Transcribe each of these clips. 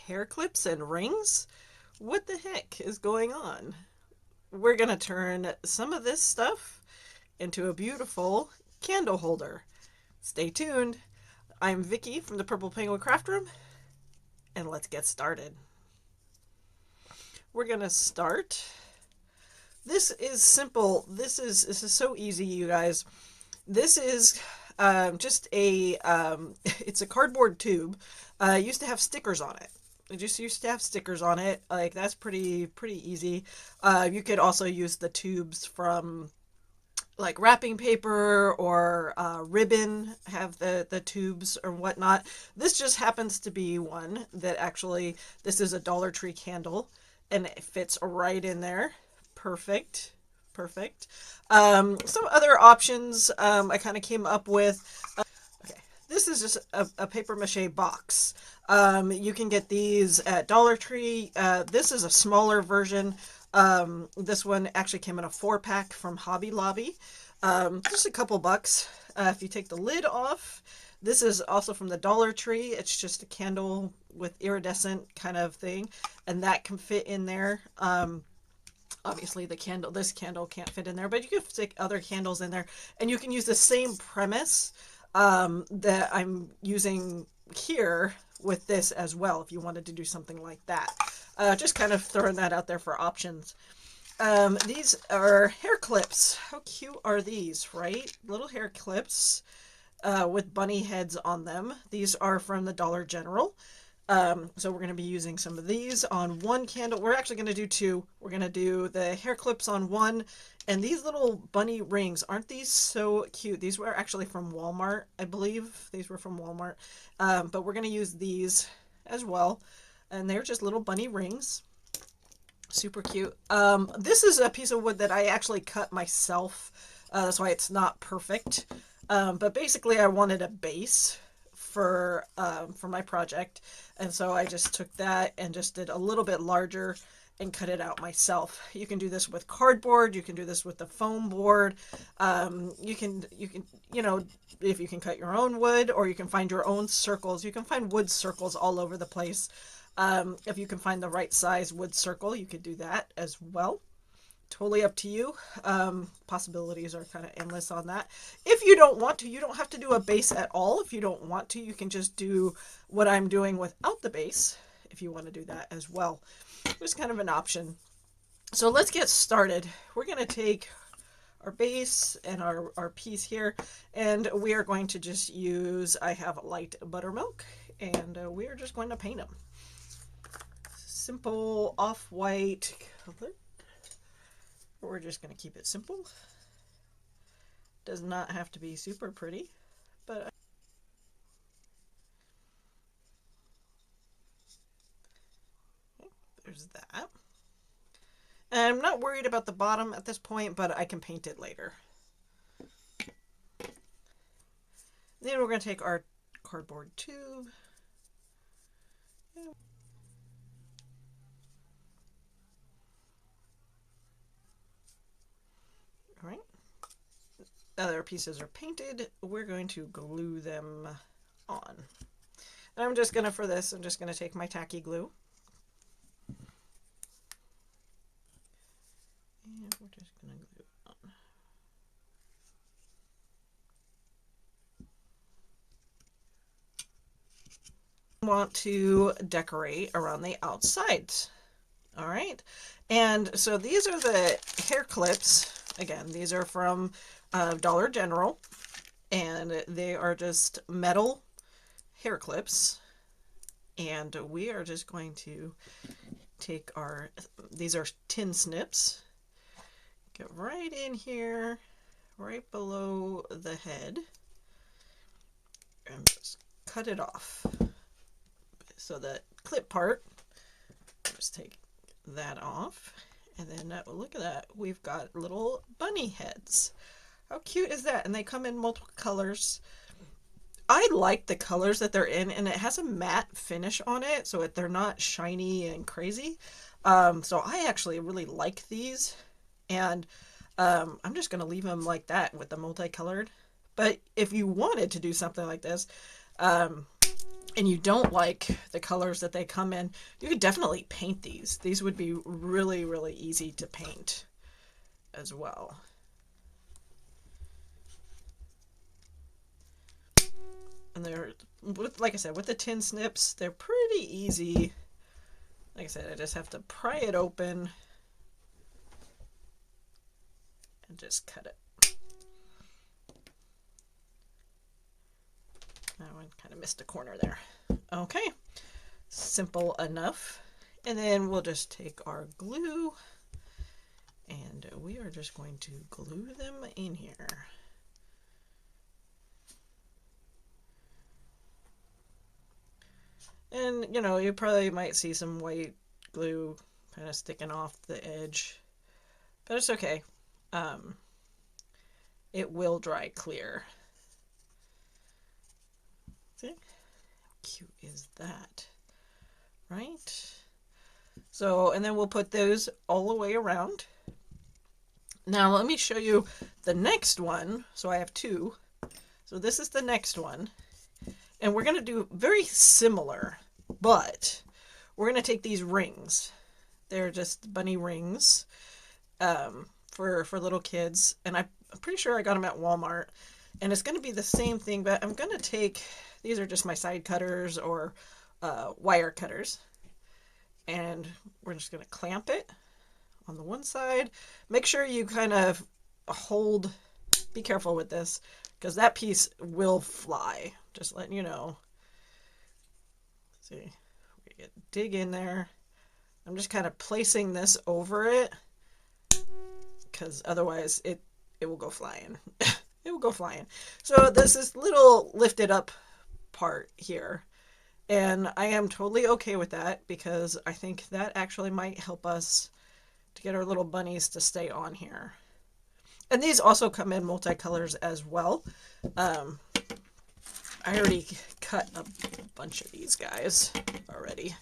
hair clips and rings? What the heck is going on? We're going to turn some of this stuff into a beautiful candle holder. Stay tuned. I'm Vicky from the Purple Penguin Craft Room, and let's get started. We're going to start. This is simple. This is so easy, you guys. This is just a it's a cardboard tube. It used to have stickers on it. It just used to have stickers on it. Like that's pretty easy. You could also use the tubes from like wrapping paper or ribbon. Have the tubes or whatnot. This just happens to be one that actually this is a Dollar Tree candle, and it fits right in there. Perfect. Perfect. Some other options I kind of came up with. Okay, this is just a paper mache box. You can get these at Dollar Tree. This is a smaller version. This one actually came in a 4-pack from Hobby Lobby. Just a couple bucks. If you take the lid off, this is also from the Dollar Tree. It's just a candle with iridescent kind of thing, and that can fit in there. Obviously this candle can't fit in there, but you can stick other candles in there, and you can use the same premise that I'm using here with this as well if you wanted to do something like that. Just kind of throwing that out there for options. These are hair clips. How cute are these, right? Little hair clips with bunny heads on them. These are from the Dollar General. So we're going to be using some of these on one candle. We're actually going to do two. We're going to do the hair clips on one, and these little bunny rings. Aren't these so cute? These were actually from Walmart, I believe. These were from Walmart. But we're going to use these as well, and they're just little bunny rings. Super cute. This is a piece of wood that I actually cut myself. That's why it's not perfect. But basically I wanted a base for my project, and so I just took that and just did a little bit larger and cut it out myself. You can do this with cardboard. You can do this with the foam board. You can if you can cut your own wood, or you can find your own circles. You can find wood circles all over the place. If you can find the right size wood circle, you could do that as well. Totally up to you. Possibilities are kind of endless on that. If you don't want to, you don't have to do a base at all. If you don't want to, you can just do what I'm doing without the base, if you want to do that as well. It's kind of an option. So let's get started. We're going to take our base and our piece here, and we are going to just use, I have light buttermilk, and we are just going to paint them. Simple off-white color. We're just going to keep it simple. Does not have to be super pretty, but okay, there's that. And I'm not worried about the bottom at this point, but I can paint it later. Then we're going to take our cardboard tube. All right. Other pieces are painted. We're going to glue them on. And I'm just going to, for this, I'm just going to take my tacky glue. And we're just going to glue it on. Want to decorate around the outsides. All right. And so these are the hair clips. Again, these are from Dollar General, and they are just metal hair clips. And we are just going to take these are tin snips, get right in here, right below the head, and just cut it off. So the clip part, just take that off, and then look at that, we've got little bunny heads. How cute is that? And they come in multiple colors. I like the colors that they're in, and it has a matte finish on it, so they're not shiny and crazy. So I actually really like these, and I'm just going to leave them like that with the multicolored. But if you wanted to do something like this, and you don't like the colors that they come in, you could definitely paint these. These would be really, really easy to paint as well. And they're, like I said, with the tin snips, they're pretty easy. Like I said, I just have to pry it open and just cut it. That one kind of missed a corner there. Okay, simple enough. And then we'll just take our glue and we are just going to glue them in here. And, you know, you probably might see some white glue kind of sticking off the edge, but it's okay. It will dry clear. See? How cute is that? Right? So, and then we'll put those all the way around. Now, let me show you the next one. So I have two. So this is the next one. And we're going to do very similar, but we're going to take these rings. They're just bunny rings for little kids. And I'm pretty sure I got them at Walmart. And it's going to be the same thing, but I'm going to take, these are just my side cutters or wire cutters. And we're just going to clamp it on the one side. Make sure you kind of hold, be careful with this, because that piece will fly. Just letting you know. See, we dig in there. I'm just kind of placing this over it, because otherwise it will go flying. It will go flying. So this is little lifted up part here. And I am totally okay with that because I think that actually might help us to get our little bunnies to stay on here. And these also come in multicolors as well. I already cut a bunch of these guys already.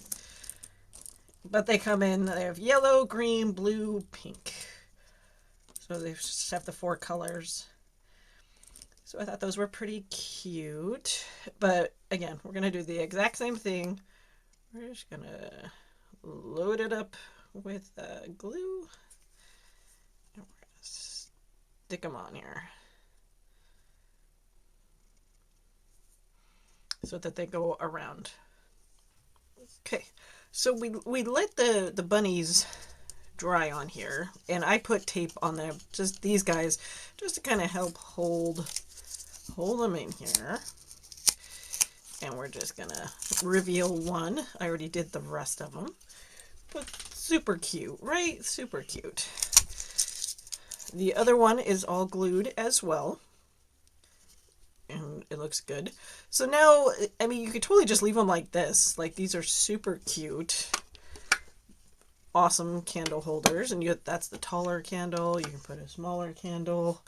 But they come in, they have yellow, green, blue, pink. So they just have the 4 colors. So I thought those were pretty cute. But again, we're going to do the exact same thing. We're just going to load it up with glue. And we're going to stick them on here, so that they go around. Okay, so we let the bunnies dry on here, and I put tape on them, just these guys, just to kind of help hold them in here. And we're just gonna reveal one. I already did the rest of them, but super cute, right? Super cute. The other one is all glued as well, and it looks good. So now, I mean, you could totally just leave them like this. Like, these are super cute, awesome candle holders. And that's the taller candle. You can put a smaller candle.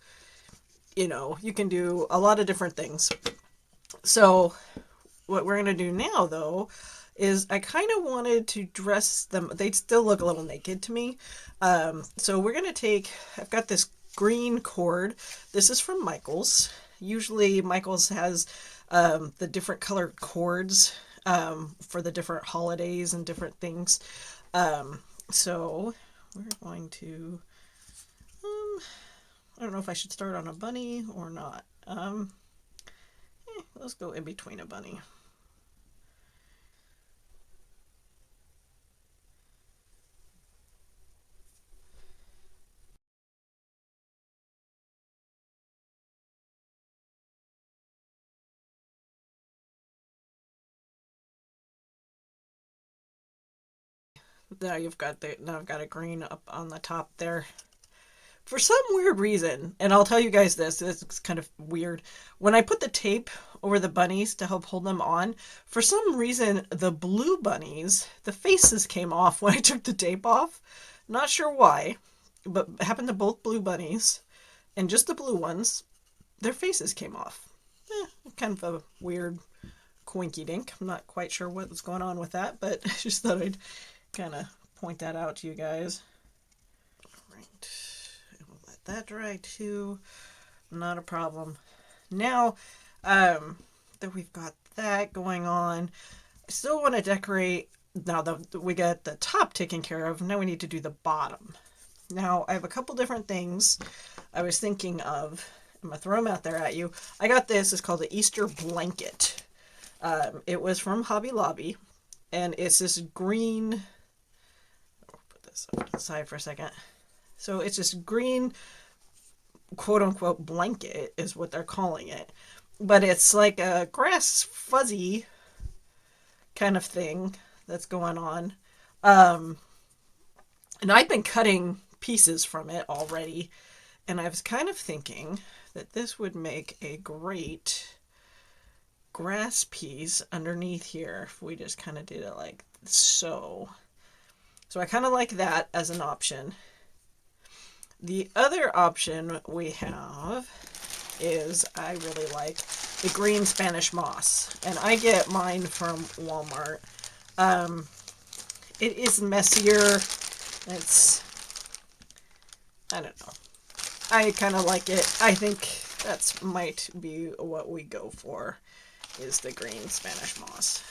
You know, you can do a lot of different things. So what we're going to do now, though, is I kind of wanted to dress them. They still look a little naked to me. So we're going to take, I've got this green cord. This is from Michaels. Usually Michaels has the different colored cords for the different holidays and different things. So we're going to, I don't know if I should start on a bunny or not. Let's go in between a bunny. Now I've got a green up on the top there. For some weird reason, and I'll tell you guys this is kind of weird. When I put the tape over the bunnies to help hold them on, for some reason the blue bunnies, the faces came off when I took the tape off. Not sure why, but it happened to both blue bunnies, and just the blue ones, their faces came off. Kind of a weird coinky dink. I'm not quite sure what was going on with that, but I just thought I'd kind of point that out to you guys. Right. We'll let that dry too. Not a problem. Now that we've got that going on. I still want to decorate. Now we got the top taken care of. Now we need to do the bottom. Now I have a couple different things I was thinking of. I'm going to throw them out there at you. I got this. It's called the Easter blanket. It was from Hobby Lobby. And it's this green... I'll put this up to the side for a second. So it's this green, quote-unquote, blanket is what they're calling it. But it's like a grass fuzzy kind of thing that's going on. And I've been cutting pieces from it already. And I was kind of thinking that this would make a great grass piece underneath here if we just kind of did it like so. So I kind of like that as an option. The other option we have is I really like the green Spanish moss. And I get mine from Walmart. It is messier. It's, I don't know. I kind of like it. I think that's might be what we go for, is the green Spanish moss.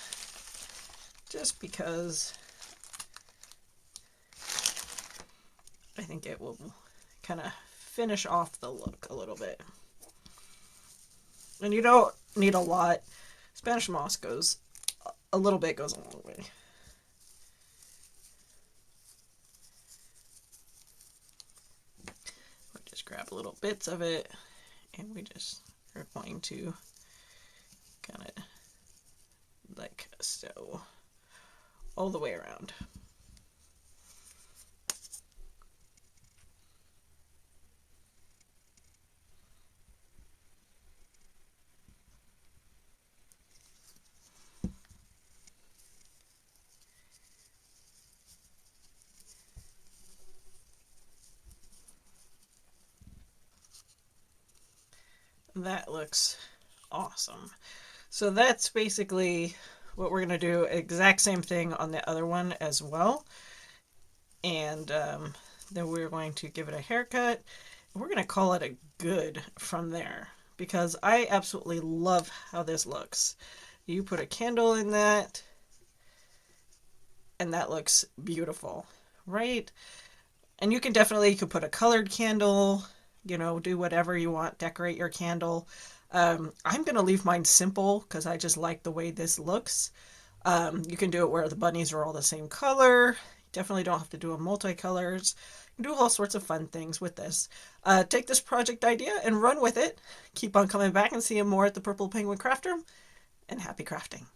Just because I think it will kind of finish off the look a little bit. And you don't need a lot. Spanish moss goes a little bit, goes a long way. We'll just grab little bits of it, and we just are going to kind of like so all the way around. That looks awesome. So that's basically what we're going to do. Exact same thing on the other one as well. And then we're going to give it a haircut. We're going to call it a good from there, because I absolutely love how this looks. You put a candle in that, and that looks beautiful, right? And you could put a colored candle, you know, do whatever you want, decorate your candle. I'm going to leave mine simple because I just like the way this looks. You can do it where the bunnies are all the same color. Definitely don't have to do a multicolors. You can do all sorts of fun things with this. Take this project idea and run with it. Keep on coming back and seeing more at the Purple Penguin Craft Room, and happy crafting.